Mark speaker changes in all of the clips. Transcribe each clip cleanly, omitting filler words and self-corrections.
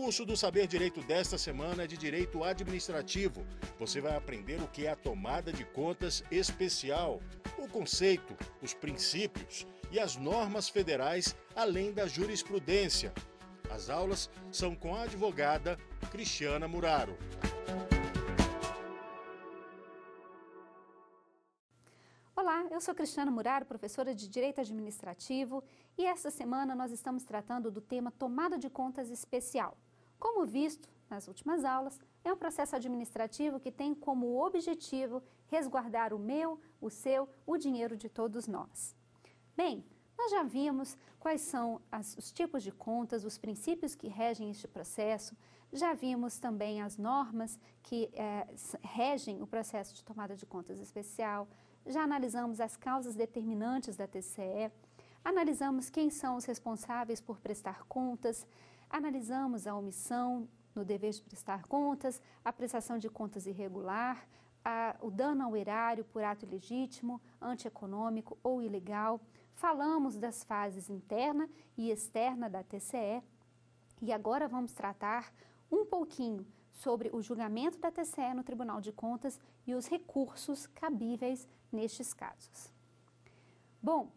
Speaker 1: curso do Saber Direito desta semana é de Direito Administrativo. Você vai aprender o que é a tomada de contas especial, o conceito, os princípios e as normas federais, além da jurisprudência. As aulas são com a advogada Cristiana Muraro.
Speaker 2: Olá, eu sou Cristiana Muraro, professora de Direito Administrativo, e esta semana nós estamos tratando do tema tomada de contas especial. Como visto nas últimas aulas, é um processo administrativo que tem como objetivo resguardar o meu, o seu, o dinheiro de todos nós. Bem, nós já vimos quais são os tipos de contas, os princípios que regem este processo, já vimos também as normas que regem o processo de tomada de contas especial, já analisamos as causas determinantes da TCE, analisamos quem são os responsáveis por prestar contas, analisamos a omissão no dever de prestar contas, a prestação de contas irregular, o dano ao erário por ato ilegítimo, antieconômico ou ilegal, falamos das fases interna e externa da TCE e agora vamos tratar um pouquinho sobre o julgamento da TCE no Tribunal de Contas e os recursos cabíveis nestes casos. Bom,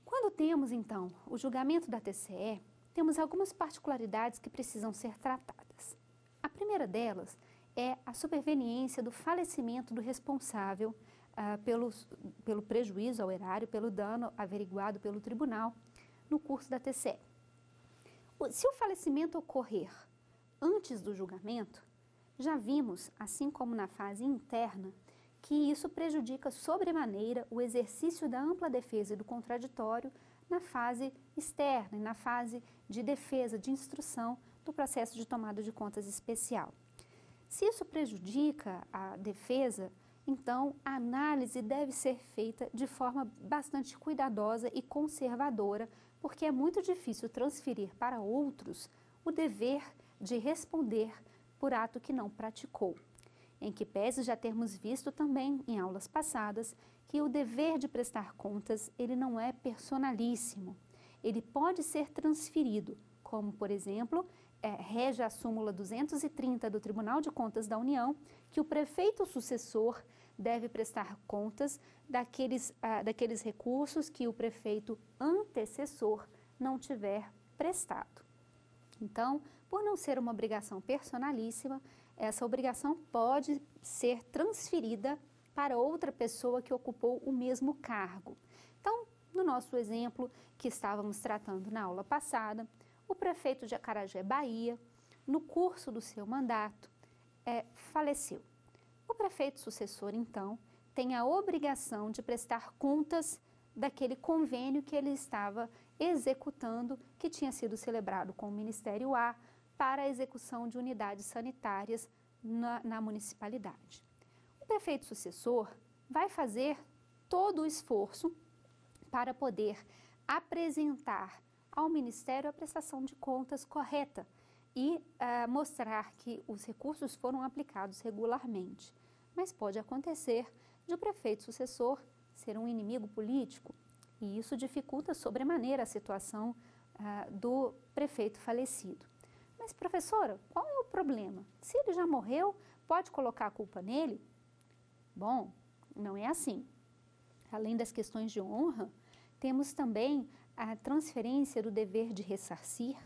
Speaker 2: quando temos então o julgamento da TCE, temos algumas particularidades que precisam ser tratadas. A primeira delas é a superveniência do falecimento do responsável pelo prejuízo ao erário, pelo dano averiguado pelo tribunal no curso da TCE. Se o falecimento ocorrer antes do julgamento, já vimos, assim como na fase interna, que isso prejudica sobremaneira o exercício da ampla defesa e do contraditório na fase externa e na fase de defesa, de instrução do processo de tomada de contas especial. Se isso prejudica a defesa, então a análise deve ser feita de forma bastante cuidadosa e conservadora, porque é muito difícil transferir para outros o dever de responder por ato que não praticou. Em que pese já termos visto também em aulas passadas que o dever de prestar contas ele não é personalíssimo, ele pode ser transferido, como por exemplo, rege a súmula 230 do Tribunal de Contas da União, que o prefeito sucessor deve prestar contas daqueles recursos que o prefeito antecessor não tiver prestado. Então, por não ser uma obrigação personalíssima, essa obrigação pode ser transferida para outra pessoa que ocupou o mesmo cargo. Então, no nosso exemplo que estávamos tratando na aula passada, o prefeito de Acarajé, Bahia, no curso do seu mandato, faleceu. O prefeito sucessor, então, tem a obrigação de prestar contas daquele convênio que ele estava executando, que tinha sido celebrado com o Ministério A para a execução de unidades sanitárias na municipalidade. O prefeito sucessor vai fazer todo o esforço para poder apresentar ao Ministério a prestação de contas correta e mostrar que os recursos foram aplicados regularmente. Mas pode acontecer de o prefeito sucessor ser um inimigo político, e isso dificulta sobremaneira a situação do prefeito falecido. Mas, professora, qual é o problema? Se ele já morreu, pode colocar a culpa nele? Bom, não é assim. Além das questões de honra, temos também a transferência do dever de ressarcir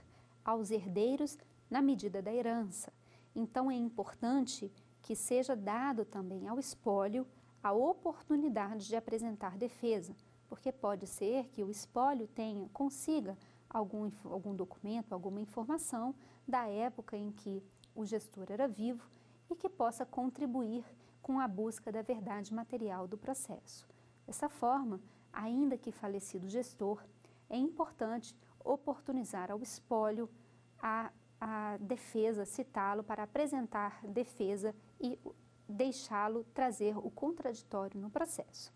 Speaker 2: aos herdeiros na medida da herança. Então, é importante que seja dado também ao espólio a oportunidade de apresentar defesa, porque pode ser que o espólio consiga algum documento, alguma informação da época em que o gestor era vivo e que possa contribuir com a busca da verdade material do processo. Dessa forma, ainda que falecido gestor, é importante oportunizar ao espólio a defesa, citá-lo para apresentar defesa e deixá-lo trazer o contraditório no processo.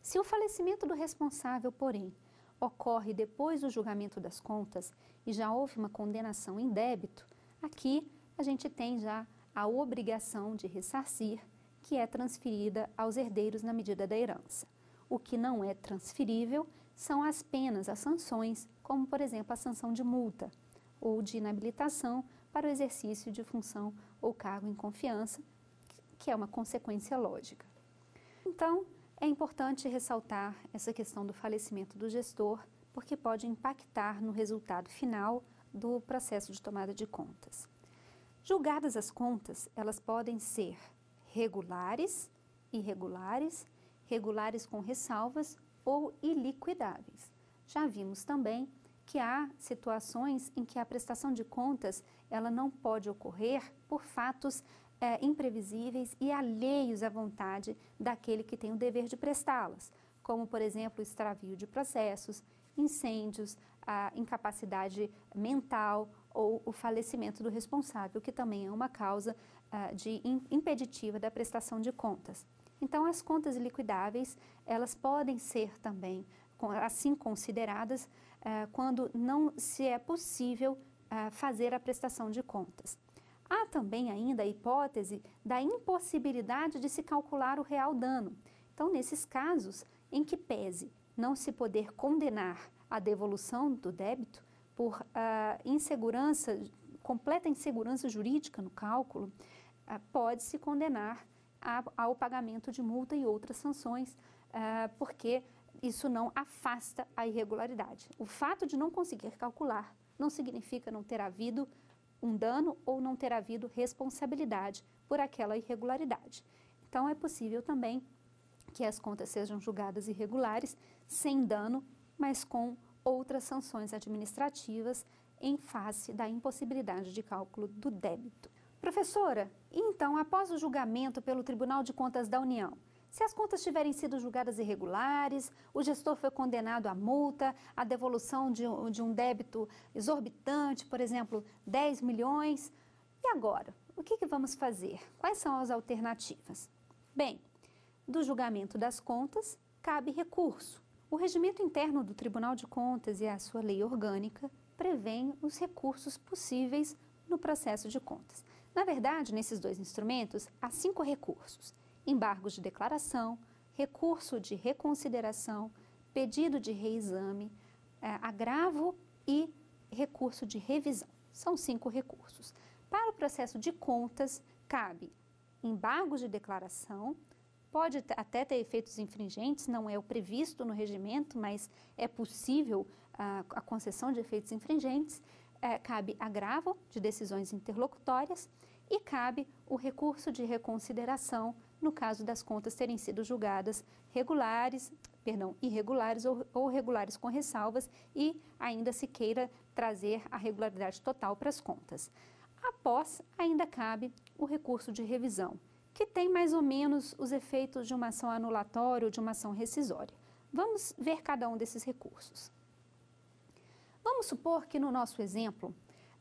Speaker 2: Se o falecimento do responsável, porém, ocorre depois do julgamento das contas e já houve uma condenação em débito, aqui a gente tem já a obrigação de ressarcir, que é transferida aos herdeiros na medida da herança. O que não é transferível são as penas, as sanções, como por exemplo a sanção de multa. ou de inabilitação para o exercício de função ou cargo em confiança, que é uma consequência lógica. Então, é importante ressaltar essa questão do falecimento do gestor, porque pode impactar no resultado final do processo de tomada de contas. Julgadas as contas, elas podem ser regulares, irregulares, regulares com ressalvas ou iliquidáveis. Já vimos também que há situações em que a prestação de contas ela não pode ocorrer por fatos imprevisíveis e alheios à vontade daquele que tem o dever de prestá-las, como, por exemplo, o extravio de processos, incêndios, a incapacidade mental ou o falecimento do responsável, que também é uma causa impeditiva da prestação de contas. Então, as contas iliquidáveis, elas podem ser também assim consideradas quando não se é possível fazer a prestação de contas. Há também ainda a hipótese da impossibilidade de se calcular o real dano. Então, nesses casos em que pese não se poder condenar a devolução do débito por completa insegurança jurídica no cálculo, pode-se condenar ao pagamento de multa e outras sanções, porque isso não afasta a irregularidade. O fato de não conseguir calcular não significa não ter havido um dano ou não ter havido responsabilidade por aquela irregularidade. Então, é possível também que as contas sejam julgadas irregulares, sem dano, mas com outras sanções administrativas em face da impossibilidade de cálculo do débito. Professora, e então, após o julgamento pelo Tribunal de Contas da União, se as contas tiverem sido julgadas irregulares, o gestor foi condenado à multa, à devolução de um débito exorbitante, por exemplo, 10 milhões, e agora? O que vamos fazer? Quais são as alternativas? Bem, do julgamento das contas, cabe recurso. O regimento interno do Tribunal de Contas e a sua lei orgânica prevêem os recursos possíveis no processo de contas. Na verdade, nesses dois instrumentos, há 5 recursos: embargos de declaração, recurso de reconsideração, pedido de reexame, agravo e recurso de revisão. São 5 recursos. Para o processo de contas, cabe embargos de declaração, pode até ter efeitos infringentes, não é o previsto no regimento, mas é possível a concessão de efeitos infringentes, cabe agravo de decisões interlocutórias e cabe o recurso de reconsideração no caso das contas terem sido julgadas irregulares ou regulares com ressalvas e ainda se queira trazer a regularidade total para as contas. Após, ainda cabe o recurso de revisão, que tem mais ou menos os efeitos de uma ação anulatória ou de uma ação rescisória. Vamos ver cada um desses recursos. Vamos supor que no nosso exemplo,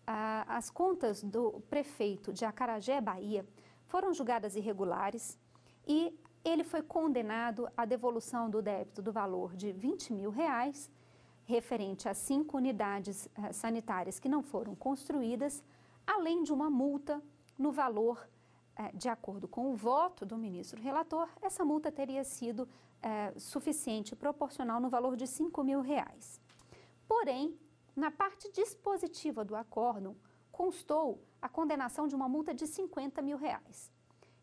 Speaker 2: as contas do prefeito de Acarajé, Bahia, foram julgadas irregulares e ele foi condenado à devolução do débito do valor de R$20 mil, referente a 5 unidades sanitárias que não foram construídas, além de uma multa no valor, de acordo com o voto do ministro relator, essa multa teria sido suficiente e proporcional no valor de R$5 mil. Porém, na parte dispositiva do acórdão, constou a condenação de uma multa de R$50 mil.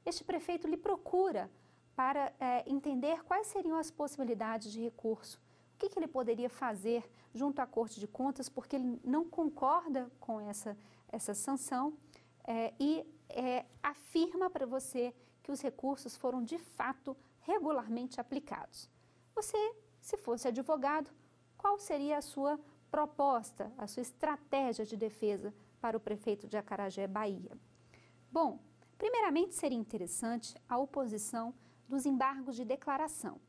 Speaker 2: Este prefeito lhe procura para entender quais seriam as possibilidades de recurso, o que ele poderia fazer junto à Corte de Contas, porque ele não concorda com essa sanção e afirma para você que os recursos foram de fato regularmente aplicados. Você, se fosse advogado, qual seria a sua proposta, a sua estratégia de defesa para o prefeito de Acarajé, Bahia? Bom, primeiramente seria interessante a oposição dos embargos de declaração,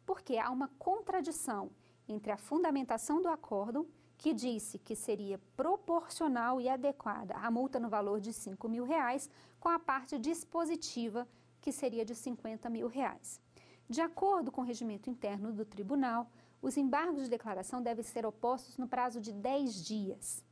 Speaker 2: porque há uma contradição entre a fundamentação do acórdão, que disse que seria proporcional e adequada a multa no valor de R$5 mil, com a parte dispositiva, que seria de R$50 mil. De acordo com o regimento interno do tribunal, os embargos de declaração devem ser opostos no prazo de 10 dias.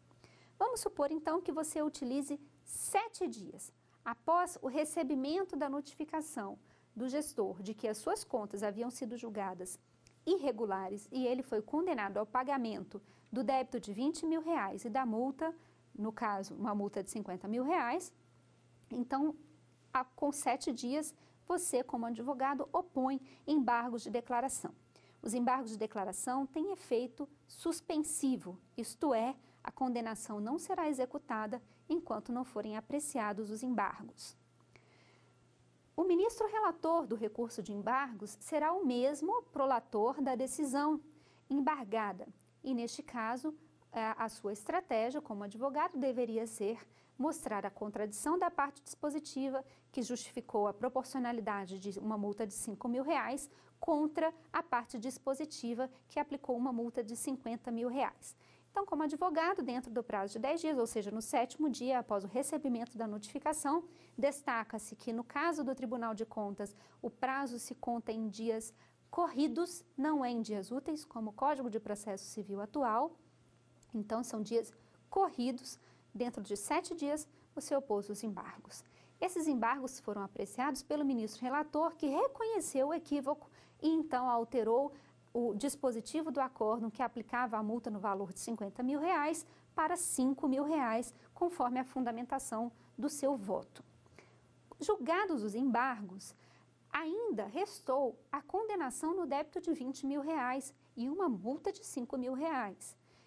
Speaker 2: Vamos supor, então, que você utilize 7 dias após o recebimento da notificação do gestor de que as suas contas haviam sido julgadas irregulares e ele foi condenado ao pagamento do débito de R$20 mil e da multa no caso, uma multa de R$50 mil, então, com 7 dias, você, como advogado, opõe embargos de declaração. Os embargos de declaração têm efeito suspensivo, isto é, a condenação não será executada enquanto não forem apreciados os embargos. O ministro relator do recurso de embargos será o mesmo prolator da decisão embargada e, neste caso, a sua estratégia como advogado deveria ser mostrar a contradição da parte dispositiva que justificou a proporcionalidade de uma multa de R$5 mil contra a parte dispositiva que aplicou uma multa de R$50 mil. Então, como advogado, dentro do prazo de 10 dias, ou seja, no 7º dia após o recebimento da notificação, destaca-se que no caso do Tribunal de Contas, o prazo se conta em dias corridos, não é em dias úteis, como o Código de Processo Civil atual. Então, são dias corridos. Dentro de 7 dias, você opôs os embargos. Esses embargos foram apreciados pelo ministro relator, que reconheceu o equívoco e então alterou o dispositivo do acórdão que aplicava a multa no valor de R$50 mil para R$5 mil, conforme a fundamentação do seu voto. Julgados os embargos, ainda restou a condenação no débito de R$20 mil e uma multa de R$5 mil.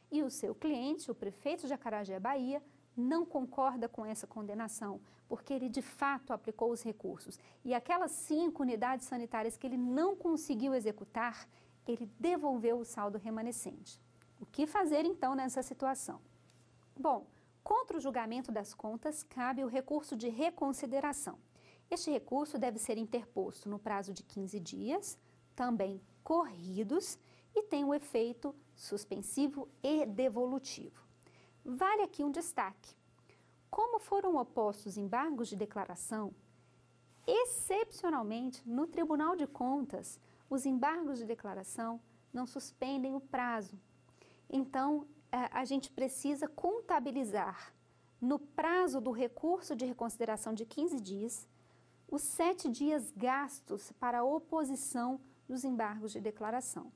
Speaker 2: E o seu cliente, o prefeito de Acarajé, Bahia, não concorda com essa condenação, porque ele de fato aplicou os recursos. E aquelas 5 unidades sanitárias que ele não conseguiu executar, ele devolveu o saldo remanescente. O que fazer então nessa situação? Bom, contra o julgamento das contas, cabe o recurso de reconsideração. Este recurso deve ser interposto no prazo de 15 dias, também corridos, e tem o efeito suspensivo e devolutivo. Vale aqui um destaque. Como foram opostos embargos de declaração, excepcionalmente, no Tribunal de Contas, os embargos de declaração não suspendem o prazo. Então, a gente precisa contabilizar no prazo do recurso de reconsideração de 15 dias, os 7 dias gastos para a oposição dos embargos de declaração.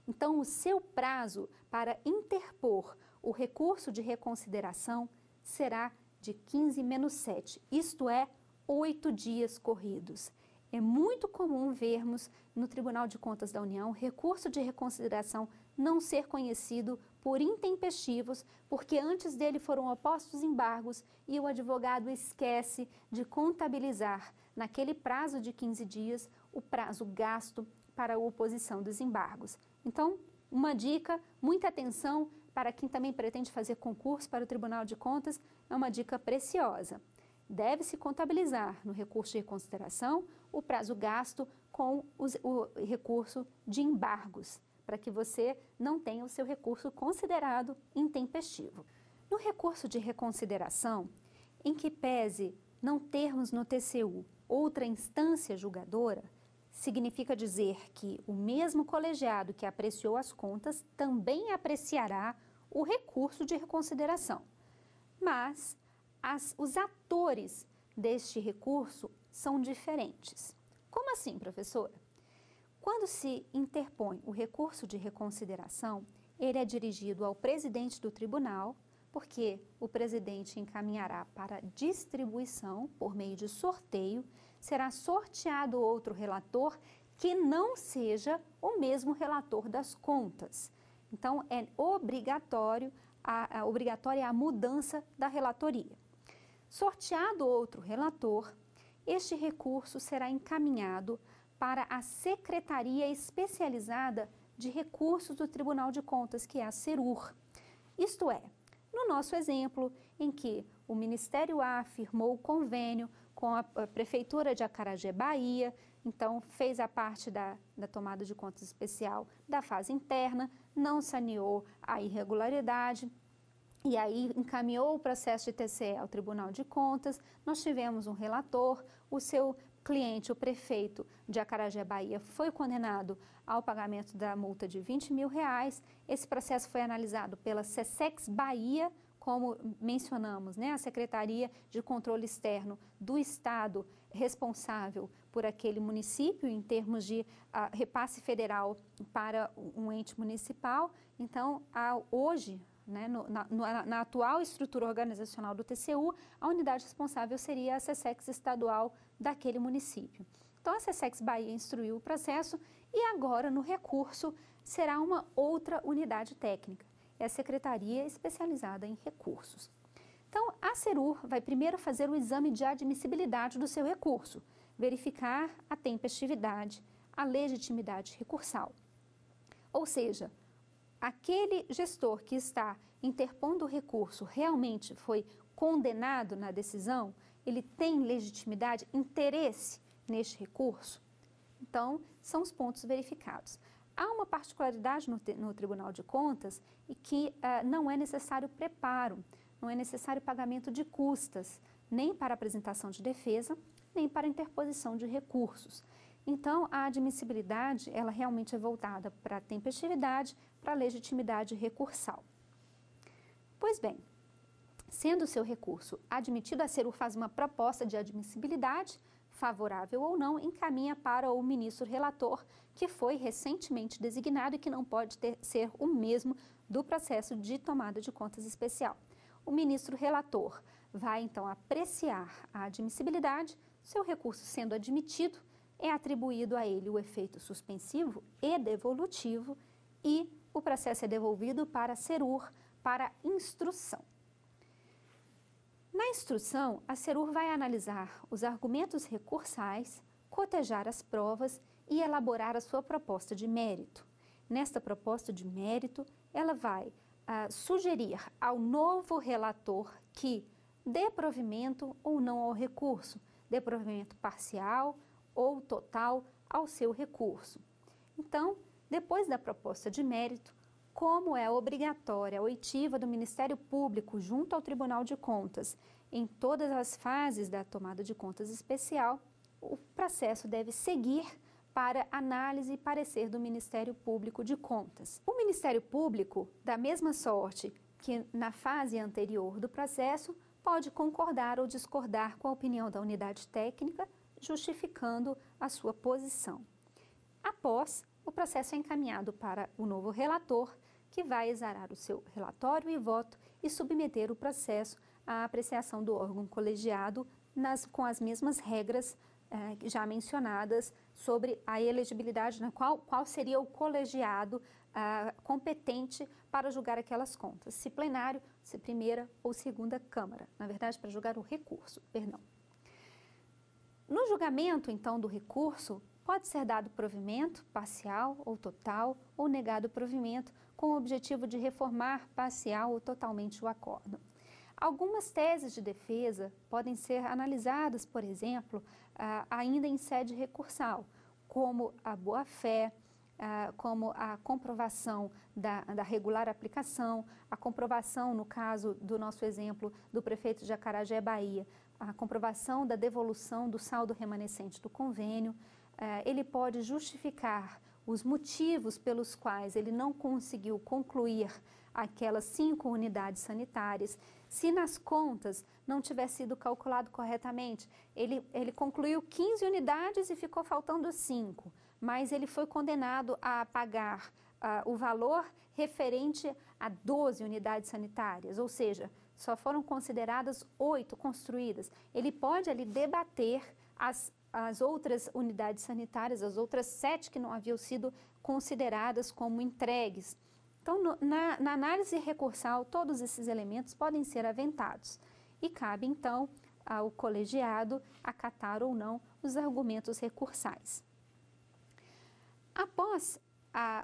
Speaker 2: Então, o seu prazo para interpor o recurso de reconsideração será de 15 menos 7, isto é, 8 dias corridos. É muito comum vermos no Tribunal de Contas da União recurso de reconsideração não ser conhecido por intempestivos, porque antes dele foram opostos embargos e o advogado esquece de contabilizar naquele prazo de 15 dias o prazo gasto para a oposição dos embargos. Então, uma dica, muita atenção para quem também pretende fazer concurso para o Tribunal de Contas, é uma dica preciosa. Deve-se contabilizar no recurso de reconsideração o prazo gasto com o recurso de embargos, para que você não tenha o seu recurso considerado intempestivo. No recurso de reconsideração, em que pese não termos no TCU outra instância julgadora, significa dizer que o mesmo colegiado que apreciou as contas também apreciará o recurso de reconsideração. Mas os atores deste recurso são diferentes. Como assim, professora? Quando se interpõe o recurso de reconsideração, ele é dirigido ao presidente do tribunal, porque o presidente encaminhará para distribuição por meio de sorteio, será sorteado outro relator que não seja o mesmo relator das contas. Então, é obrigatória a mudança da relatoria. Sorteado outro relator, este recurso será encaminhado para a Secretaria Especializada de Recursos do Tribunal de Contas, que é a SERUR. Isto é, no nosso exemplo, em que o Ministério A firmou o convênio com a Prefeitura de Acarajé, Bahia, então fez a parte da tomada de contas especial da fase interna, não saneou a irregularidade, e aí encaminhou o processo de TCE ao Tribunal de Contas, nós tivemos um relator, o seu cliente, o prefeito de Acarajé, Bahia, foi condenado ao pagamento da multa de R$20 mil. Esse processo foi analisado pela SESEX Bahia, como mencionamos, né, a Secretaria de Controle Externo do Estado responsável por aquele município em termos de repasse federal para um ente municipal. Então, hoje, né, na atual estrutura organizacional do TCU, a unidade responsável seria a SESEX estadual daquele município. Então, a SESEX Bahia instruiu o processo e agora, no recurso, será uma outra unidade técnica, é a Secretaria Especializada em Recursos. Então, a CERUR vai primeiro fazer o exame de admissibilidade do seu recurso, verificar a tempestividade, a legitimidade recursal. Ou seja, aquele gestor que está interpondo o recurso realmente foi condenado na decisão, ele tem legitimidade, interesse neste recurso? Então, são os pontos verificados. Há uma particularidade no Tribunal de Contas e que não é necessário preparo, não é necessário pagamento de custas, nem para apresentação de defesa, nem para interposição de recursos. Então, a admissibilidade, ela realmente é voltada para a tempestividade, para a legitimidade recursal. Pois bem, sendo o seu recurso admitido, a CERUR faz uma proposta de admissibilidade, favorável ou não, encaminha para o ministro relator, que foi recentemente designado e que não pode ser o mesmo do processo de tomada de contas especial. O ministro relator vai, então, apreciar a admissibilidade, seu recurso sendo admitido, é atribuído a ele o efeito suspensivo e devolutivo e o processo é devolvido para a CERUR para instrução. Na instrução, a CERUR vai analisar os argumentos recursais, cotejar as provas e elaborar a sua proposta de mérito. Nesta proposta de mérito, ela vai sugerir ao novo relator que dê provimento ou não ao recurso, dê provimento parcial ou total ao seu recurso. Então, depois da proposta de mérito, como é obrigatória a oitiva do Ministério Público junto ao Tribunal de Contas em todas as fases da tomada de contas especial, o processo deve seguir para análise e parecer do Ministério Público de Contas. O Ministério Público, da mesma sorte que na fase anterior do processo, pode concordar ou discordar com a opinião da unidade técnica, justificando a sua posição. Após, o processo é encaminhado para o novo relator, que vai exarar o seu relatório e voto e submeter o processo à apreciação do órgão colegiado com as mesmas regras já mencionadas sobre a elegibilidade, qual seria o colegiado competente para julgar aquelas contas, se plenário, se primeira ou segunda Câmara, na verdade, para julgar o recurso, perdão. No julgamento, então, do recurso, pode ser dado provimento parcial ou total ou negado provimento com o objetivo de reformar parcial ou totalmente o acórdão. Algumas teses de defesa podem ser analisadas, por exemplo, ainda em sede recursal, como a boa-fé, como a comprovação da regular aplicação, a comprovação, no caso do nosso exemplo do prefeito de Acarajé, Bahia, a comprovação da devolução do saldo remanescente do convênio. Ele pode justificar os motivos pelos quais ele não conseguiu concluir aquelas 5 unidades sanitárias. Se nas contas não tiver sido calculado corretamente, ele concluiu 15 unidades e ficou faltando 5, mas ele foi condenado a pagar o valor referente a 12 unidades sanitárias, ou seja, só foram consideradas 8 construídas. Ele pode ali debater as outras unidades sanitárias, as outras 7 que não haviam sido consideradas como entregues. Então, na análise recursal, todos esses elementos podem ser aventados e cabe, então, ao colegiado acatar ou não os argumentos recursais. Após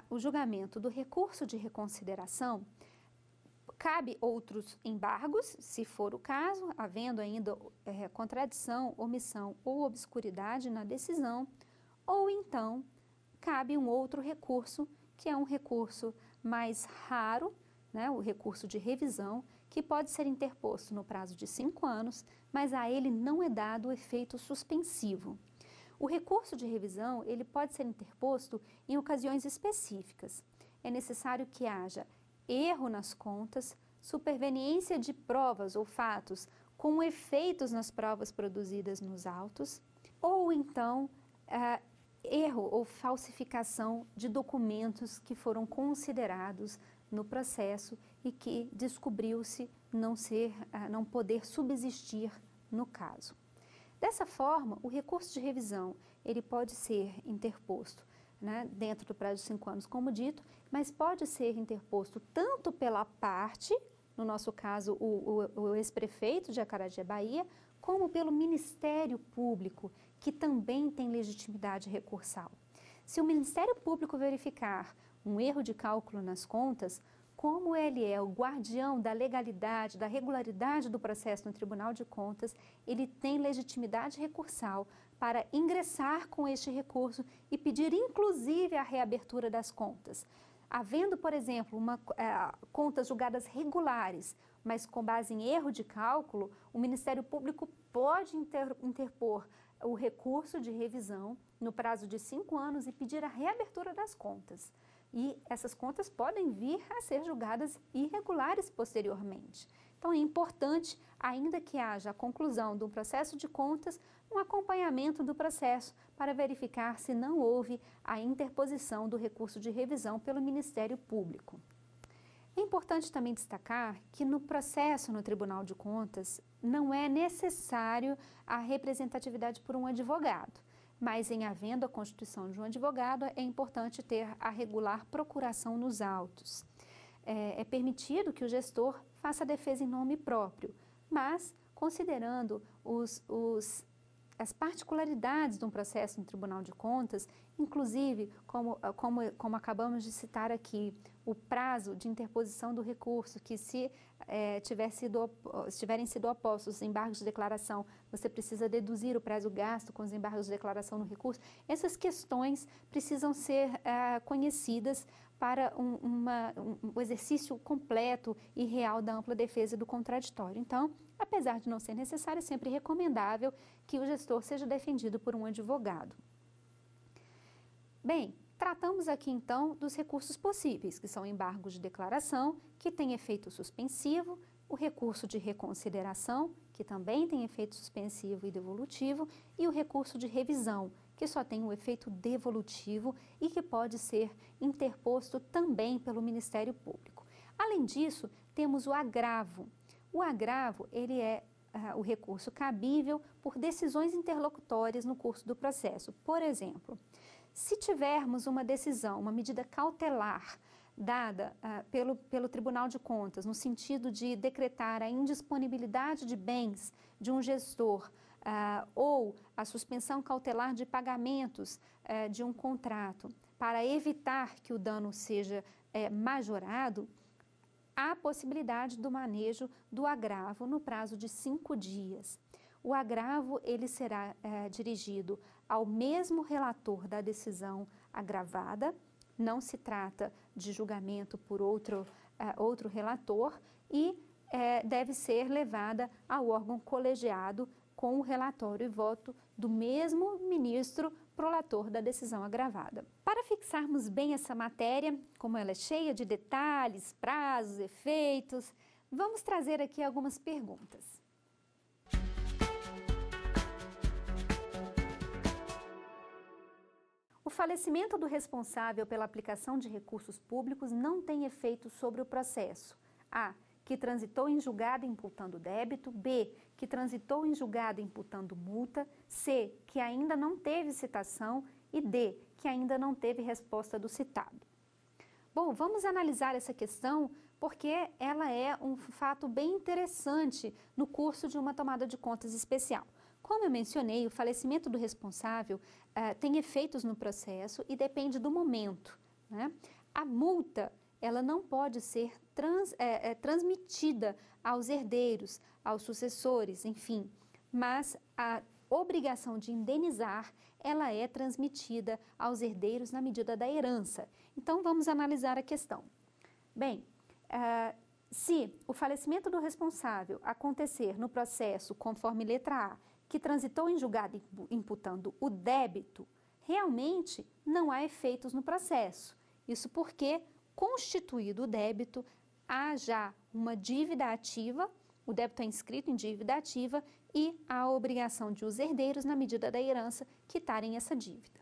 Speaker 2: o julgamento do recurso de reconsideração, cabe outros embargos, se for o caso, havendo ainda contradição, omissão ou obscuridade na decisão, ou então cabe um outro recurso, que é um recurso mais raro, né, o recurso de revisão, que pode ser interposto no prazo de 5 anos, mas a ele não é dado o efeito suspensivo. O recurso de revisão, ele pode ser interposto em ocasiões específicas. É necessário que haja erro nas contas, superveniência de provas ou fatos com efeitos nas provas produzidas nos autos, ou então erro ou falsificação de documentos que foram considerados no processo e que descobriu-se não poder subsistir no caso. Dessa forma, o recurso de revisão ele pode ser interposto, né, dentro do prazo de 5 anos, como dito, mas pode ser interposto tanto pela parte, no nosso caso, o ex-prefeito de Acarajé, Bahia, como pelo Ministério Público, que também tem legitimidade recursal. Se o Ministério Público verificar um erro de cálculo nas contas, como ele é o guardião da legalidade, da regularidade do processo no Tribunal de Contas, ele tem legitimidade recursal para ingressar com este recurso e pedir, inclusive, a reabertura das contas. Havendo, por exemplo, contas julgadas regulares, mas com base em erro de cálculo, o Ministério Público pode interpor o recurso de revisão no prazo de 5 anos e pedir a reabertura das contas. E essas contas podem vir a ser julgadas irregulares posteriormente. Então, é importante, ainda que haja a conclusão de um processo de contas, um acompanhamento do processo para verificar se não houve a interposição do recurso de revisão pelo Ministério Público. É importante também destacar que no processo no Tribunal de Contas não é necessário a representatividade por um advogado, mas em havendo a constituição de um advogado, é importante ter a regular procuração nos autos. É permitido que o gestor faça a defesa em nome próprio, mas considerando as particularidades de um processo no Tribunal de Contas, inclusive, como acabamos de citar aqui, o prazo de interposição do recurso, que se tiverem sido opostos os embargos de declaração, você precisa deduzir o prazo gasto com os embargos de declaração no recurso, essas questões precisam ser conhecidas para o exercício completo e real da ampla defesa do contraditório. Então, apesar de não ser necessário, é sempre recomendável que o gestor seja defendido por um advogado. Bem, tratamos aqui então dos recursos possíveis, que são embargos de declaração, que tem efeito suspensivo, o recurso de reconsideração, que também tem efeito suspensivo e devolutivo, e o recurso de revisão, que só tem um efeito devolutivo e que pode ser interposto também pelo Ministério Público. Além disso, temos o agravo. O agravo, ele é o recurso cabível por decisões interlocutórias no curso do processo. Por exemplo, se tivermos uma decisão, uma medida cautelar dada pelo Tribunal de Contas, no sentido de decretar a indisponibilidade de bens de um gestor ou a suspensão cautelar de pagamentos de um contrato, para evitar que o dano seja majorado, há a possibilidade do manejo do agravo no prazo de 5 dias. O agravo ele será dirigido ao mesmo relator da decisão agravada, não se trata de julgamento por outro relator e deve ser levada ao órgão colegiado com o relatório e voto do mesmo ministro prolator da decisão agravada. Para fixarmos bem essa matéria, como ela é cheia de detalhes, prazos, efeitos, vamos trazer aqui algumas perguntas. O falecimento do responsável pela aplicação de recursos públicos não tem efeito sobre o processo. A. Que transitou em julgado imputando débito. B. Que transitou em julgado imputando multa. C. Que ainda não teve citação. E D. Que ainda não teve resposta do citado. Bom, vamos analisar essa questão porque ela é um fato bem interessante no curso de uma tomada de contas especial. Como eu mencionei, o falecimento do responsável tem efeitos no processo e depende do momento, né? A multa, ela não pode ser transmitida aos herdeiros, aos sucessores, enfim, mas a obrigação de indenizar, ela é transmitida aos herdeiros na medida da herança. Então, vamos analisar a questão. Bem, se o falecimento do responsável acontecer no processo conforme letra A, que transitou em julgado imputando o débito, realmente não há efeitos no processo. Isso porque, constituído o débito, há já uma dívida ativa, o débito é inscrito em dívida ativa e há a obrigação de os herdeiros, na medida da herança, quitarem essa dívida.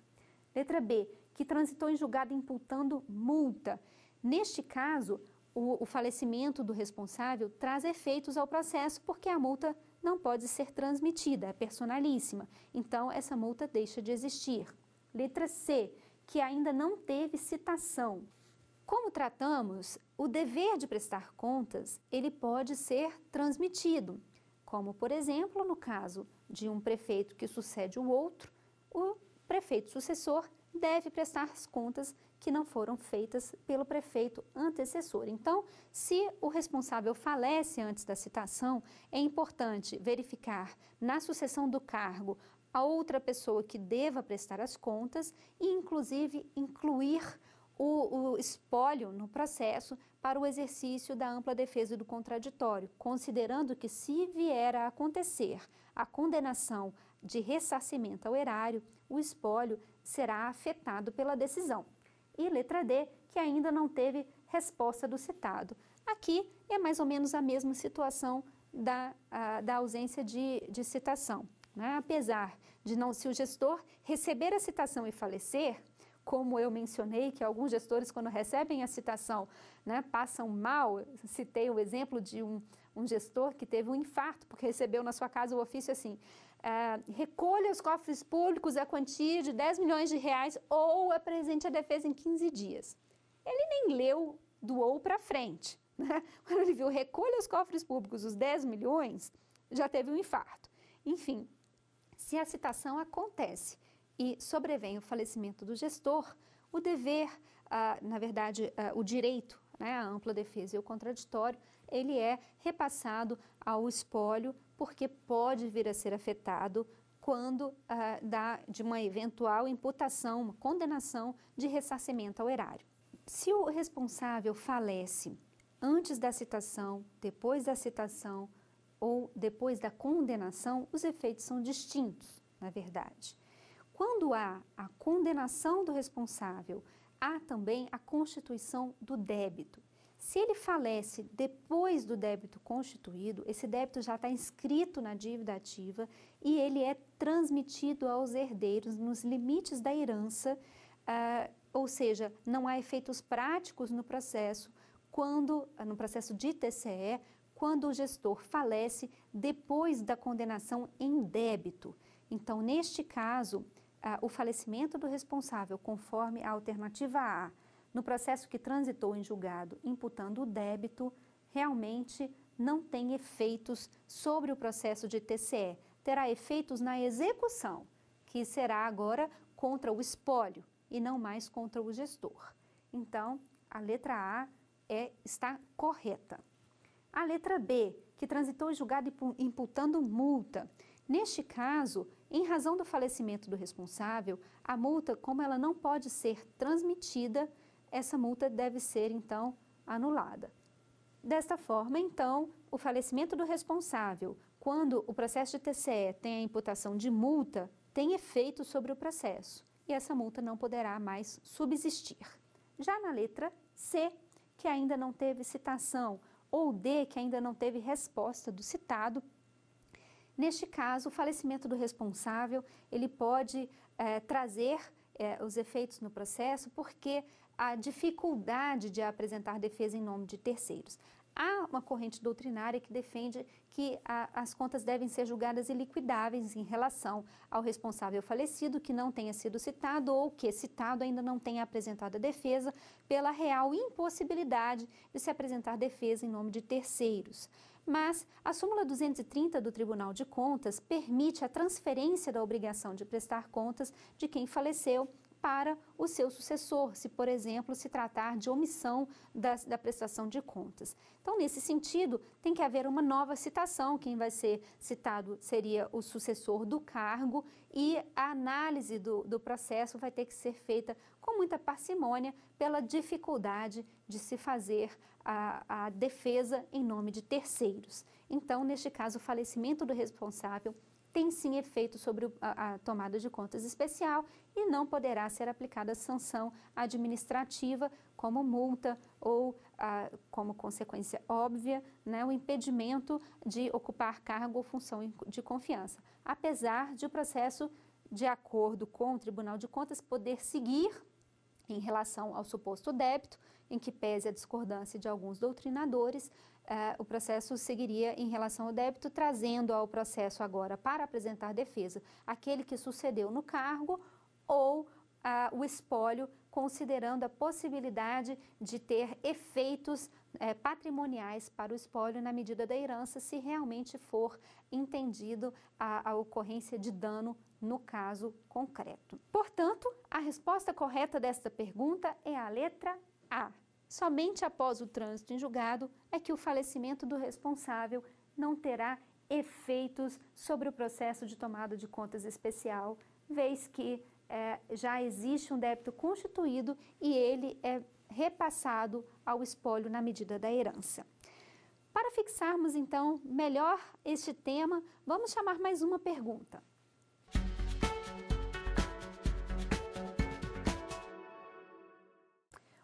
Speaker 2: Letra B, que transitou em julgado imputando multa. Neste caso, o falecimento do responsável traz efeitos ao processo porque a multa não pode ser transmitida, é personalíssima. Então, essa multa deixa de existir. Letra C, que ainda não teve citação. Como tratamos, o dever de prestar contas, ele pode ser transmitido, como, por exemplo, no caso de um prefeito que sucede o outro, o prefeito sucessor deve prestar as contas que não foram feitas pelo prefeito antecessor. Então, se o responsável falece antes da citação, é importante verificar na sucessão do cargo a outra pessoa que deva prestar as contas e, inclusive, incluir o espólio no processo para o exercício da ampla defesa do contraditório, considerando que, se vier a acontecer a condenação de ressarcimento ao erário, o espólio será afetado pela decisão. E letra D, que ainda não teve resposta do citado. Aqui é mais ou menos a mesma situação da ausência de citação, né? Apesar de não, se o gestor receber a citação e falecer, como eu mencionei, que alguns gestores, quando recebem a citação, né, passam mal. Citei o exemplo de um gestor que teve um infarto, porque recebeu na sua casa o ofício assim: recolha os cofres públicos a quantia de 10 milhões de reais ou apresente a defesa em 15 dias. Ele nem leu do ou para frente, né? Quando ele viu recolha os cofres públicos os 10 milhões, já teve um infarto. Enfim, se a citação acontece e sobrevém o falecimento do gestor, o dever, na verdade, o direito, né, a ampla defesa e o contraditório, ele é repassado ao espólio, porque pode vir a ser afetado quando de uma eventual imputação, uma condenação de ressarcimento ao erário. Se o responsável falece antes da citação, depois da citação ou depois da condenação, os efeitos são distintos, na verdade. Quando há a condenação do responsável, há também a constituição do débito. Se ele falece depois do débito constituído, esse débito já está inscrito na dívida ativa e ele é transmitido aos herdeiros nos limites da herança, ou seja, não há efeitos práticos no processo de TCE, quando o gestor falece depois da condenação em débito. Então, neste caso, o falecimento do responsável, conforme a alternativa A, no processo que transitou em julgado imputando o débito, realmente não tem efeitos sobre o processo de TCE. Terá efeitos na execução, que será agora contra o espólio e não mais contra o gestor. Então, a letra A está correta. A letra B, que transitou em julgado imputando multa. Neste caso, em razão do falecimento do responsável, a multa, como ela não pode ser transmitida, essa multa deve ser, então, anulada. Desta forma, então, o falecimento do responsável, quando o processo de TCE tem a imputação de multa, tem efeito sobre o processo e essa multa não poderá mais subsistir. Já na letra C, que ainda não teve citação, ou D, que ainda não teve resposta do citado, neste caso, o falecimento do responsável, ele pode trazer os efeitos no processo porque a dificuldade de apresentar defesa em nome de terceiros. Há uma corrente doutrinária que defende que as contas devem ser julgadas iliquidáveis em relação ao responsável falecido que não tenha sido citado ou que, citado, ainda não tenha apresentado a defesa pela real impossibilidade de se apresentar defesa em nome de terceiros. Mas a súmula 230 do Tribunal de Contas permite a transferência da obrigação de prestar contas de quem faleceu para o seu sucessor, se, por exemplo, se tratar de omissão da prestação de contas. Então, nesse sentido, tem que haver uma nova citação. Quem vai ser citado seria o sucessor do cargo e a análise do processo vai ter que ser feita com muita parcimônia pela dificuldade de se fazer a defesa em nome de terceiros. Então, neste caso, o falecimento do responsável tem sim efeito sobre a tomada de contas especial e não poderá ser aplicada sanção administrativa como multa ou, como consequência óbvia, né, o impedimento de ocupar cargo ou função de confiança, apesar de o processo de acordo com o Tribunal de Contas, poder seguir em relação ao suposto débito, em que pese a discordância de alguns doutrinadores, o processo seguiria em relação ao débito, trazendo ao processo agora para apresentar defesa aquele que sucedeu no cargo ou o espólio, considerando a possibilidade de ter efeitos patrimoniais para o espólio na medida da herança, se realmente for entendido a ocorrência de dano no caso concreto. Portanto, a resposta correta desta pergunta é a letra A. Somente após o trânsito em julgado é que o falecimento do responsável não terá efeitos sobre o processo de tomada de contas especial, vez que já existe um débito constituído e ele é repassado ao espólio na medida da herança. Para fixarmos, então, melhor este tema, vamos chamar mais uma pergunta.